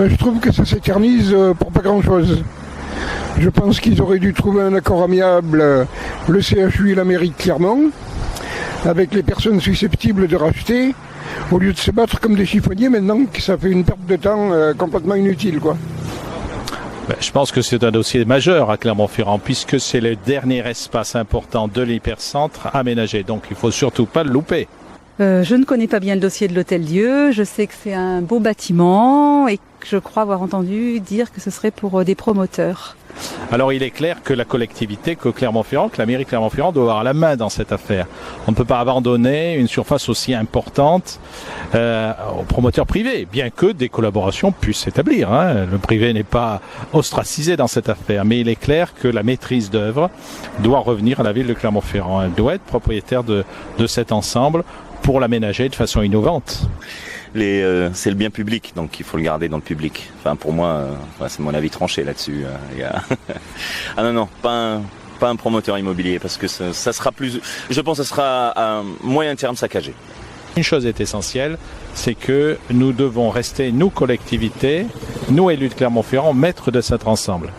Je trouve que ça s'éternise pour pas grand-chose. Je pense qu'ils auraient dû trouver un accord amiable, le CHU et la mairie de Clermont, avec les personnes susceptibles de racheter, au lieu de se battre comme des chiffonniers maintenant, que ça fait une perte de temps complètement inutile, quoi. Je pense que c'est un dossier majeur à Clermont-Ferrand, puisque c'est le dernier espace important de l'hypercentre aménagé. Donc il ne faut surtout pas le louper. Je ne connais pas bien le dossier de l'Hôtel-Dieu. Je sais que c'est un beau bâtiment et que je crois avoir entendu dire que ce serait pour des promoteurs. Alors il est clair que la collectivité, que Clermont-Ferrand, que la mairie de Clermont-Ferrand doit avoir la main dans cette affaire. On ne peut pas abandonner une surface aussi importante aux promoteurs privés, bien que des collaborations puissent s'établir. Le privé n'est pas ostracisé dans cette affaire, mais il est clair que la maîtrise d'œuvre doit revenir à la ville de Clermont-Ferrand. Elle doit être propriétaire de cet ensemble pour l'aménager de façon innovante. C'est le bien public, donc il faut le garder dans le public. Enfin, pour moi, c'est mon avis tranché là-dessus. Ah non, pas un promoteur immobilier, parce que ça sera plus. Je pense que ça sera à moyen terme saccagé. Une chose est essentielle, c'est que nous devons rester, nous collectivités, nous élus de Clermont-Ferrand, maîtres de cet ensemble.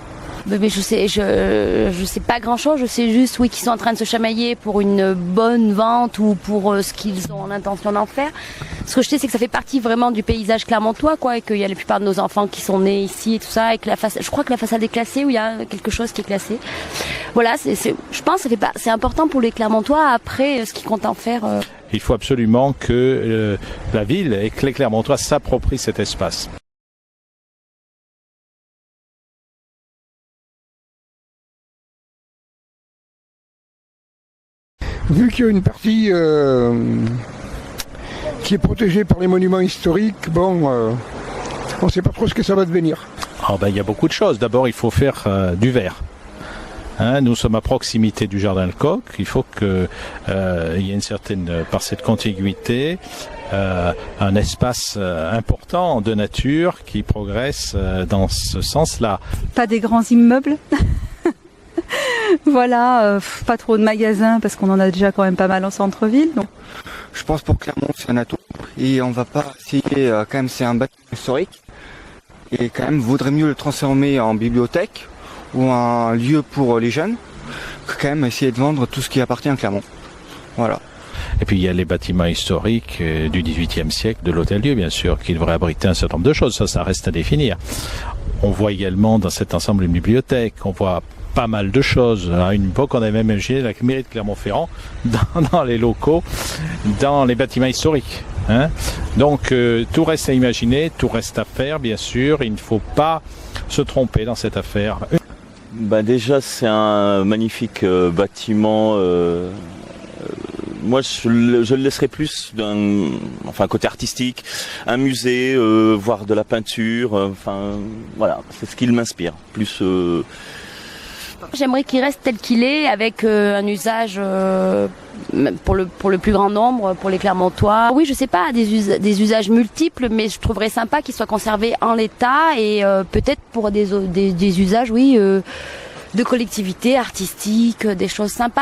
Mais je sais pas grand-chose. Je sais juste, oui, qu'ils sont en train de se chamailler pour une bonne vente ou pour ce qu'ils ont l'intention d'en faire. Ce que je sais, c'est que ça fait partie vraiment du paysage clermontois, quoi, et qu'il y a la plupart de nos enfants qui sont nés ici et tout ça, et que je crois que la façade est classée, ou il y a quelque chose qui est classé. Voilà, je pense que c'est important pour les Clermontois après ce qu'ils comptent en faire. Il faut absolument que la ville et que les Clermontois s'approprient cet espace. Vu qu'il y a une partie qui est protégée par les monuments historiques, on ne sait pas trop ce que ça va devenir. Il y a beaucoup de choses. D'abord, il faut faire du vert. Nous sommes à proximité du jardin Lecoq. Il faut qu'il y ait une certaine, par cette contiguïté, un espace important de nature qui progresse dans ce sens-là. Pas des grands immeubles. Voilà, pas trop de magasins parce qu'on en a déjà quand même pas mal en centre-ville. Donc. Je pense pour Clermont c'est un atout et on va pas essayer, quand même c'est un bâtiment historique et quand même vaudrait mieux le transformer en bibliothèque ou un lieu pour les jeunes que quand même essayer de vendre tout ce qui appartient à Clermont. Voilà. Et puis il y a les bâtiments historiques du XVIIIe siècle, de l'Hôtel-Dieu bien sûr, qui devraient abriter un certain nombre de choses, ça reste à définir. On voit également dans cet ensemble une bibliothèque, on voit pas mal de choses. À une époque, on avait même imaginé la mairie de Clermont-Ferrand dans les locaux, dans les bâtiments historiques. Donc, tout reste à imaginer, tout reste à faire, bien sûr. Il ne faut pas se tromper dans cette affaire. Déjà, c'est un magnifique bâtiment. Moi, je le laisserais plus côté artistique, un musée, voir de la peinture. Voilà, c'est ce qui m'inspire. Plus. J'aimerais qu'il reste tel qu'il est, avec un usage pour le plus grand nombre, pour les Clermontois. Oui, je sais pas, des usages multiples, mais je trouverais sympa qu'il soit conservé en l'état et peut-être pour des usages, oui, de collectivité artistique, des choses sympas.